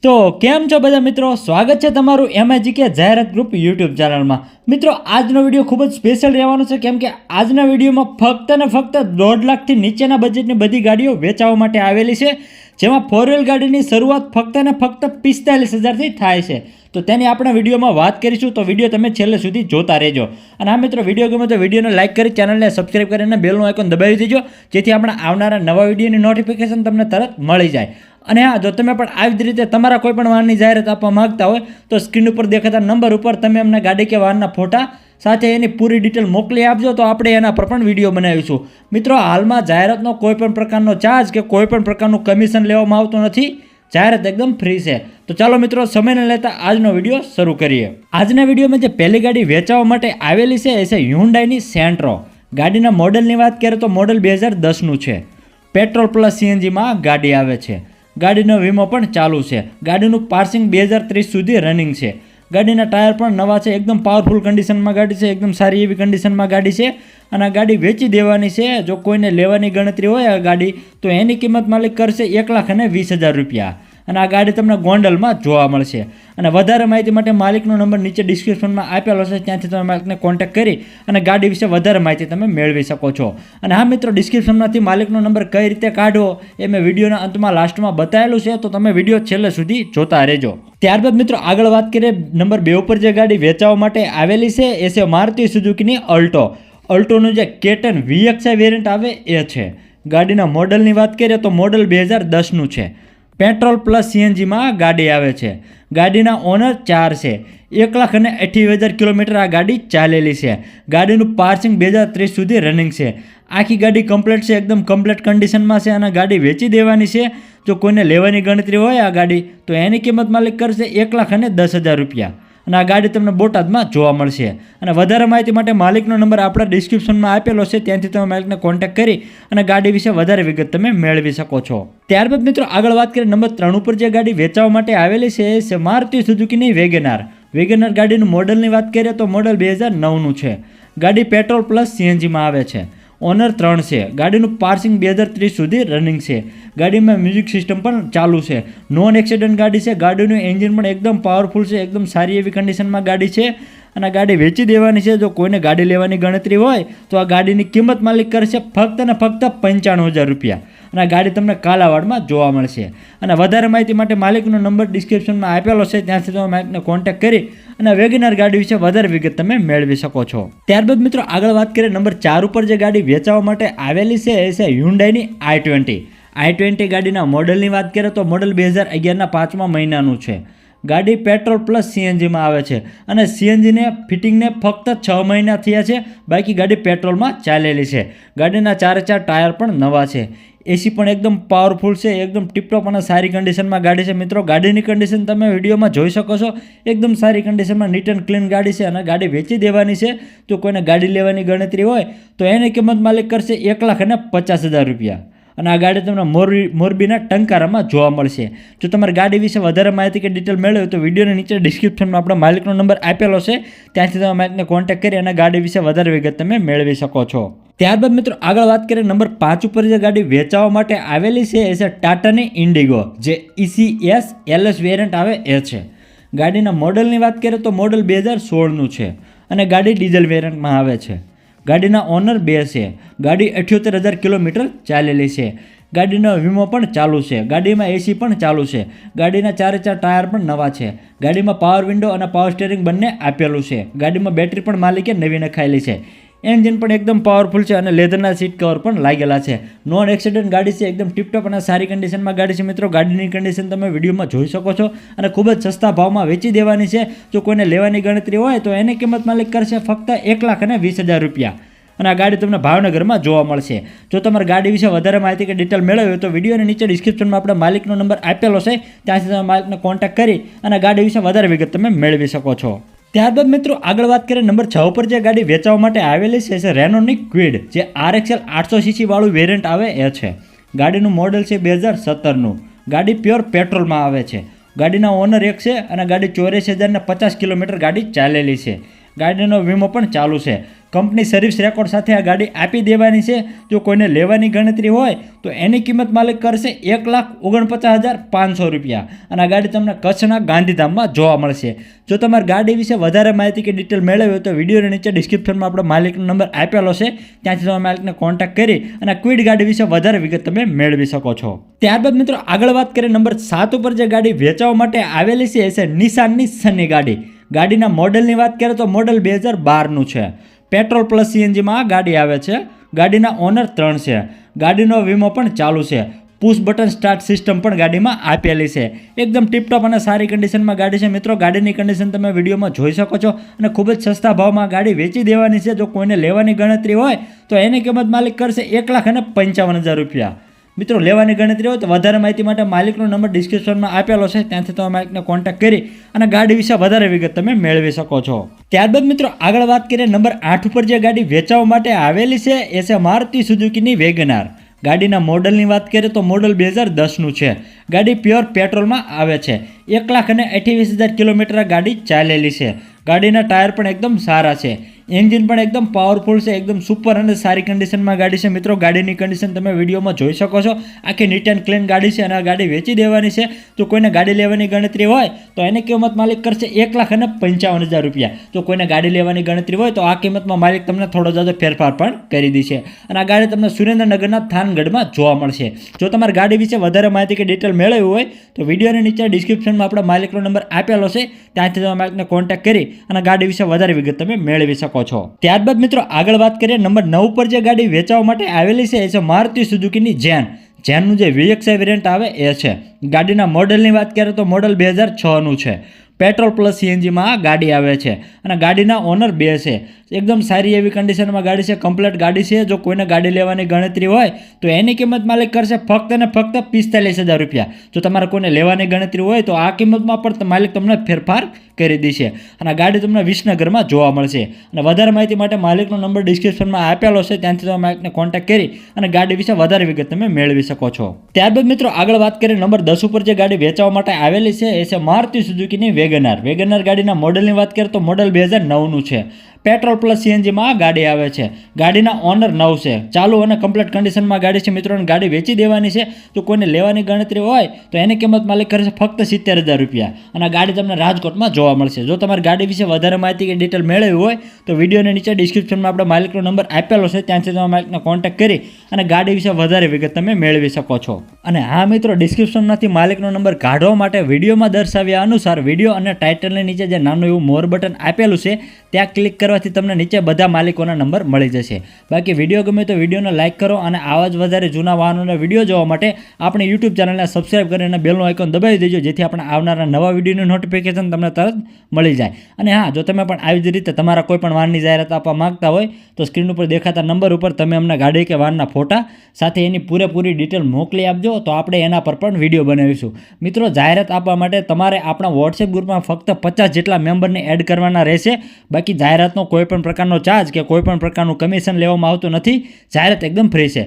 તો કેમ છો બધા મિત્રો, સ્વાગત છે તમારું એમઆઈજીકે જાહેરાત ગ્રુપ યુટ્યુબ ચેનલમાં। મિત્રો આજનો વિડીયો ખૂબ જ સ્પેશિયલ રહેવાનો છે, કેમ કે આજના વિડીયોમાં ફક્ત ને ફક્ત 1.5 લાખથી નીચેના બજેટની બધી ગાડીઓ વેચાવા માટે આવેલી છે, જેમાં 4 વ્હીલ ગાડીની શરૂઆત ફક્ત ને ફક્ત 45,000થી થાય છે। તો તેની આપણે વિડીયોમાં વાત કરીશું, તો વિડીયો તમે છેલ્લે સુધી જોતા રહેજો। અને આ મિત્રો વિડીયો ગમે તો વિડીયોને લાઇક કરી, ચેનલને સબસ્ક્રાઇબ કરીને બેલનું આઇકોન દબાવી દેજો, જેથી આપણે આવનારા નવા વિડીયોની નોટિફિકેશન તમને તરત મળી જાય। અને હા, જો તમે પણ આવી જ રીતે તમારા કોઈ પણ વાહનની જાહેરાત આપવા માંગતા હોય તો સ્ક્રીન ઉપર દેખાતા નંબર ઉપર તમે અમને ગાડી કે વાહનના ફોટા સાથે એની પૂરી ડિટેલ મોકલી આપજો, તો આપણે એના પર પણ વિડીયો બનાવીશું। મિત્રો હાલમાં જાહેરાતનો કોઈ પણ પ્રકારનો ચાર્જ કે કોઈ પણ પ્રકારનું કમિશન લેવામાં આવતું નથી, જાહેરાત એકદમ ફ્રી છે। તો ચાલો મિત્રો સમયને લેતા આજનો વિડીયો શરૂ કરીએ। આજના વિડીયોમાં જે પહેલી ગાડી વેચાવા માટે આવેલી છે એ છે હ્યુન્ડાઈની સેન્ટ્રો। ગાડીના મોડલની વાત કરીએ તો મોડલ 2010નું છે, પેટ્રોલ પ્લસ સીએનજીમાં ગાડી આવે છે। ગાડીનો વીમો પણ ચાલુ છે। ગાડીનું પાર્સિંગ 2030 સુધી રનિંગ છે। ગાડીના ટાયર પણ નવા છે, એકદમ પાવરફુલ કન્ડિશનમાં ગાડી છે, એકદમ સારી એવી કન્ડિશનમાં ગાડી છે। અને આ ગાડી વેચી દેવાની છે। જો કોઈને લેવાની ગણતરી હોય આ ગાડી, તો એની કિંમત માલિક કરશે 1,20,000 રૂપિયા। અને આ ગાડી તમને ગોંડલમાં જોવા મળશે। અને વધારે માહિતી માટે માલિકનો નંબર નીચે ડિસ્ક્રિપ્શનમાં આપેલો છે, ત્યાંથી તમે માલિકને કોન્ટેક્ટ કરી અને ગાડી વિશે વધારે માહિતી તમે મેળવી શકો છો। અને હા મિત્રો, ડિસ્ક્રિપ્શનમાંથી માલિકનો નંબર કઈ રીતે કાઢવો એ મેં વિડીયોના અંતમાં લાસ્ટમાં બતાવેલું છે, તો તમે વિડીયો છેલ્લે સુધી જોતા રહેજો। ત્યારબાદ મિત્રો આગળ વાત કરીએ, નંબર 2 ઉપર જે ગાડી વેચાવા માટે આવેલી છે એ છે મારુતિ સુઝુકીની અલ્ટો। અલ્ટોનું જે K10 VXI વેરિયન્ટ આવે એ છે। ગાડીના મોડલની વાત કરીએ તો મોડલ 2010નું છે, પેટ્રોલ પ્લસ સીએનજીમાં ગાડી આવે છે। ગાડીના ઓનર 4 છે। 1,80,000 કિલોમીટર આ ગાડી ચાલેલી છે। ગાડીનું પાર્સિંગ 2030 સુધી રનિંગ છે। આખી ગાડી કમ્પ્લીટ છે, એકદમ કમ્પ્લીટ કન્ડિશનમાં છે અને ગાડી વેચી દેવાની છે। જો કોઈને લેવાની ગણતરી હોય આ ગાડી, તો એની કિંમત માલિક કરશે 1,10,000 રૂપિયા। અને આ ગાડી તમને બોટાદમાં જોવા મળશે। અને વધારે માહિતી માટે માલિકનો નંબર આપણા ડિસ્ક્રિપ્શનમાં આપેલો છે, ત્યાંથી તમે માલિકને કોન્ટેક્ટ કરી અને ગાડી વિશે વધારે વિગત તમે મેળવી શકો છો। ત્યારબાદ મિત્રો આગળ વાત કરીએ, નંબર 3 ઉપર જે ગાડી વેચાવા માટે આવેલી છે એ છે મારુતિ સુઝુકીની વેગેનાર। વેગેનાર ગાડીનું મોડલની વાત કરીએ તો મોડલ 2009નું છે। ગાડી પેટ્રોલ પ્લસ સીએનજીમાં આવે છે। ઓનર 3 છે। ગાડીનું પાર્સિંગ 2030 સુધી રનિંગ છે। ગાડીમાં મ્યુઝિક સિસ્ટમ પણ ચાલુ છે। નોન એક્સિડન્ટ ગાડી છે। ગાડીનું એન્જિન પણ એકદમ પાવરફુલ છે, એકદમ સારી એવી કન્ડિશનમાં ગાડી છે અને આ ગાડી વેચી દેવાની છે। જો કોઈને ગાડી લેવાની ગણતરી હોય તો આ ગાડીની કિંમત માલિક કરશે ફક્ત ને ફક્ત 95,000 રૂપિયા। અને આ ગાડી તમને કાલાવાડમાં જોવા મળશે। અને વધારે માહિતી માટે માલિકનો નંબર ડિસ્ક્રિપ્શનમાં આપેલો છે, ત્યાંથી તમે માલિકને કોન્ટેક્ટ કરી અને વેગેનાર ગાડી વિશે વધારે વિગત તમે મેળવી શકો છો। ત્યારબાદ મિત્રો આગળ વાત કરીએ, નંબર 4 ઉપર જે ગાડી વેચાવા માટે આવેલી છે એ છે હ્યુન્ડાઈની i20। i20 ગાડીના મોડલની વાત કરીએ તો મોડલ 2011ના 5મા મહિનાનું છે। ગાડી પેટ્રોલ પ્લસ સીએનજીમાં આવે છે અને સીએનજીને ફિટિંગને ફક્ત 6 મહિના થયા છે, બાકી ગાડી પેટ્રોલમાં ચાલેલી છે। ગાડીના 4 ટાયર પણ નવા છે। એસી પણ એકદમ પાવરફુલ છે, એકદમ ટીપટોપ અને સારી કન્ડિશનમાં ગાડી છે। મિત્રો ગાડીની કન્ડિશન તમે વિડીયોમાં જોઈ શકો છો, એકદમ સારી કન્ડિશનમાં નીટ એન્ડ ક્લીન ગાડી છે અને ગાડી વેચી દેવાની છે। જો કોઈને ગાડી લેવાની ગણતરી હોય તો એની કિંમત માલિક કરશે 1,50,000 રૂપિયા। અને આ ગાડી તમને મોરબીના ટંકારામાં જોવા મળશે। જો તમારે ગાડી વિશે વધારે માહિતી કે ડિટેલ મેળવે તો વિડીયોની નીચે ડિસ્ક્રિપ્શનમાં આપણા માલિકનો નંબર આપેલો છે, ત્યાંથી તમે માલિકને કોન્ટેક્ટ કરી અને ગાડી વિશે વધારે વિગત તમે મેળવી શકો છો। ત્યારબાદ મિત્રો આગળ વાત કરીએ, નંબર 5 ઉપર જે ગાડી વેચાવા માટે આવેલી છે એ છે ટાટાની ઇન્ડિગો, જે ECS LS વેરિયન્ટ આવે એ છે। ગાડીના મોડલની વાત કરીએ તો મોડલ 2016નું છે અને ગાડી ડીઝલ વેરિયન્ટમાં આવે છે। ગાડીના ઓનર 2 છે। ગાડી 78,000 કિલોમીટર ચાલેલી છે। ગાડીનો વીમો પણ ચાલુ છે। ગાડીમાં એસી પણ ચાલુ છે। ગાડીના 4 ટાયર પણ નવા છે। ગાડીમાં પાવર વિન્ડો અને પાવર સ્ટીયરિંગ બંને આપેલું છે। ગાડીમાં બેટરી પણ માલિકે નવી નખાયેલી છે। એન્જિન પણ એકદમ પાવરફુલ છે અને લેધરના સીટ કવર પણ લાગેલા છે। નોન એક્સિડન્ટ ગાડી છે, એકદમ ટીપટોપ અને સારી કન્ડિશનમાં ગાડી છે। મિત્રો ગાડીની કન્ડિશન તમે વિડીયોમાં જોઈ શકો છો અને ખૂબ જ સસ્તા ભાવમાં વેચી દેવાની છે। જો કોઈને લેવાની ગણતરી હોય તો એની કિંમત માલિક કરશે ફક્ત 1,20,000 રૂપિયા। અને આ ગાડી તમને ભાવનગરમાં જોવા મળશે। જો તમારે ગાડી વિશે વધારે માહિતી કે ડિટેલ મેળવવી હોય તો વિડીયોની નીચે ડિસ્ક્રિપ્શનમાં આપણે માલિકનો નંબર આપેલો છે, ત્યાંથી તમે માલિકને કોન્ટેક્ટ કરી અને ગાડી વિશે વધારે વિગત તમે મેળવી શકો છો। ત્યારબાદ મિત્રો આગળ વાત કરીએ, નંબર 6 ઉપર જે ગાડી વેચાવા માટે આવેલી છે રેનોની ક્વિડ, જે RXL 800cc વાળું વેરિયન્ટ આવે એ છે। ગાડીનું મોડલ છે 2017નું। ગાડી પ્યોર પેટ્રોલમાં આવે છે। ગાડીના ઓનર 1 છે અને ગાડી 84,050 કિલોમીટર ગાડી ચાલેલી છે। ગાડીનો વીમો પણ ચાલુ છે। કંપની સર્વિસ રેકોર્ડ સાથે આ ગાડી આપી દેવાની છે. જો કોઈને લેવાની ગણતરી હોય તો એની કિંમત માલિક કરશે 1,49,500 રૂપિયા અને આ ગાડી તમને કચ્છના ગાંધીધામમાં જોવા મળશે. જો તમારે ગાડી વિશે વધારે માહિતી કે ડિટેલ મેળવવી હોય તો વિડીયોની નીચે ડિસ્ક્રિપ્શનમાં આપણો માલિકનો નંબર આપેલો છે, ત્યાંથી તમે માલિકને કોન્ટેક્ટ કરી અને ક્વિડ ગાડી વિશે વધારે વિગત તમે મેળવી શકો છો. ત્યારબાદ મિત્રો આગળ વાત કરીએ નંબર 7 ઉપર જે ગાડી વેચવા માટે આવેલી છે એ છે નિસાનની સની ગાડી. ગાડીના મોડલની વાત કરીએ તો મોડલ 2012નું છે. પેટ્રોલ પ્લસ સીએનજીમાં આ ગાડી આવે છે. ગાડીના ઓનર 3 છે. ગાડીનો વીમો પણ ચાલુ છે. પુશ બટન સ્ટાર્ટ સિસ્ટમ પણ ગાડીમાં આપેલી છે. એકદમ ટીપટોપ અને સારી કન્ડિશનમાં ગાડી છે. મિત્રો ગાડીની કન્ડિશન તમે વિડીયોમાં જોઈ શકો છો અને ખૂબ જ સસ્તા ભાવમાં ગાડી વેચી દેવાની છે. જો કોઈને લેવાની ગણતરી હોય તો એની કિંમત માલિક કરશે 1,55,000 રૂપિયા. મિત્રો લેવાની ગણતરી હોય તો વધારે માહિતી માટે માલિકનો નંબર ડિસ્ક્રિપ્શનમાં આપેલો છે, ત્યાંથી તમે માલિકને કોન્ટેક્ટ કરી અને ગાડી વિશે વધારે વિગત તમે મેળવી શકો છો. ત્યારબાદ મિત્રો આગળ વાત કરીએ નંબર 8 ઉપર જે ગાડી વેચવા માટે આવેલી છે એ છે મારુતિ સુઝુકીની વેગનાર. ગાડીના મોડલની વાત કરીએ તો મોડલ 2010નું છે. ગાડી પ્યોર પેટ્રોલમાં આવે છે. 1,28,000 કિલોમીટર ગાડી ચાલેલી છે. ગાડીના ટાયર પણ એકદમ સારા છે. એન્જિન પણ એકદમ પાવરફુલ છે. એકદમ સુપર અને સારી કન્ડિશનમાં ગાડી છે. મિત્રો ગાડીની કન્ડિશન તમે વિડીયોમાં જોઈ શકો છો. આખી નીટ એન્ડ ક્લીન ગાડી છે અને આ ગાડી વેચી દેવાની છે. જો કોઈને ગાડી લેવાની ગણતરી હોય તો એની કિંમત માલિક કરશે 1,55,000 રૂપિયા. જો કોઈને ગાડી લેવાની ગણતરી હોય તો આ કિંમતમાં માલિક તમને થોડો જાજો ફેરફાર પણ કરી દેશે અને આ ગાડી તમને સુરેન્દ્રનગરના થાનગઢમાં જોવા મળશે. જો તમારે ગાડી વિશે વધારે માહિતી કે ડિટેલ મેળવવી હોય તો વિડીયોની નીચે ડિસ્ક્રિપ્શનમાં આપણા માલિકનો નંબર આપેલો છે, ત્યાંથી તમે માલિકને કોન્ટેક્ટ કરી અને ગાડી વિશે વધારે વિગત તમે મેળવી શકો છો. ત્યારબાદ મિત્રો આગળ વાત કરીએ નંબર 9 પર જે ગાડી વેચવા માટે આવેલી છે એ છે મારુતિ સુઝુકીની જેનનું જે VXI વેરિયન્ટ આવે એ છે. ગાડીના મોડલની વાત કરીએ તો મોડલ 2006નું છે. પેટ્રોલ પ્લસ સીએનજીમાં આ ગાડી આવે છે અને ગાડીના ઓનર 2 છે. એકદમ સારી એવી કન્ડિશનમાં ગાડી છે. કમ્પ્લીટ ગાડી છે. જો કોઈને ગાડી લેવાની ગણતરી હોય તો એની કિંમત માલિક કરશે ફક્ત અને ફક્ત 45,000 રૂપિયા. જો તમારે કોઈને લેવાની ગણતરી હોય તો આ કિંમતમાં પણ માલિક તમને ફેરફાર કરી દેશે અને આ ગાડી તમને વિસનગરમાં જોવા મળશે. અને વધારે માહિતી માટે માલિકનો નંબર ડિસ્ક્રિપ્શનમાં આપેલો છે, ત્યાંથી તમે માલિકને કોન્ટેક્ટ કરી અને ગાડી વિશે વધારે વિગત તમે મેળવી શકો છો. ત્યારબાદ મિત્રો આગળ વાત કરીએ નંબર 10 ઉપર જે ગાડી વેચવા માટે આવેલી છે એ છે મારુતિ સુઝુકીની વેગનાર ગાડીના મોડલની વાત કરીએ તો મોડલ 2009નું છે. પેટ્રોલ પ્લસ સીએનજીમાં આ ગાડી આવે છે. ગાડીના ઓનર 9 છે. ચાલુ અને કમ્પ્લીટ કન્ડિશનમાં ગાડી છે. મિત્રોને ગાડી વેચી દેવાની છે. જો કોઈને લેવાની ગણતરી હોય તો એની કિંમત માલિક કરશે ફક્ત 70,000 રૂપિયા અને આ ગાડી તમને રાજકોટમાં જોવા મળશે. જો તમારે ગાડી વિશે વધારે માહિતી કે ડિટેલ મેળવવી હોય તો વિડીયોની નીચે ડિસ્ક્રિપ્શનમાં આપણે માલિકનો નંબર આપેલો છે, ત્યાંથી તમે માલિકને કોન્ટેક્ટ કરી અને ગાડી વિશે વધારે વિગત તમે મેળવી શકો છો. અને હા મિત્રો ડિસ્ક્રિપ્શનમાંથી માલિકનો નંબર કાઢવા માટે વિડીયોમાં દર્શાવ્યા અનુસાર વિડીયો અને ટાઇટલની નીચે જે નાનું એવું મોર બટન આપેલું છે ત્યાં ક્લિક કરવાથી તમને નીચે બધા માલિકોના નંબર મળી જશે. બાકી વિડીયો ગમે તો વિડીયોને લાઇક કરો અને આવા જ વધારે જૂના વાહનોના વિડીયો જોવા માટે આપણી YouTube ચેનલને સબસ્ક્રાઇબ કરી અને બેલનું આઇકોન દબાવી દેજો, જેથી આપણે આવનારા નવા વિડીયોની નોટિફિકેશન તમને તરત મળી જાય. અને હા, જો તમે પણ આવી જ રીતે તમારા કોઈ પણ વાહનની જાહેરાત આપવા માંગતા હોય તો સ્ક્રીન ઉપર દેખાતા નંબર ઉપર તમે અમને ગાડી કે વાહનના ફોટા સાથે એની પૂરેપૂરી ડિટેલ મોકલી આપજો, તો આપણે એના પર પણ વિડીયો બનાવીશું. મિત્રો જાહેરાત આપવા માટે તમારે આપણા વોટ્સએપ ગ્રુપમાં ફક્ત 50 જેટલા મેમ્બરને એડ કરવાના રહેશે. બાકી જાહેરાતનો કોઈ પણ પ્રકારનો ચાર્જ કે કોઈ પણ પ્રકારનું કમિશન લેવામાં આવતું નથી. જાહેરાત એકદમ ફ્રી છે.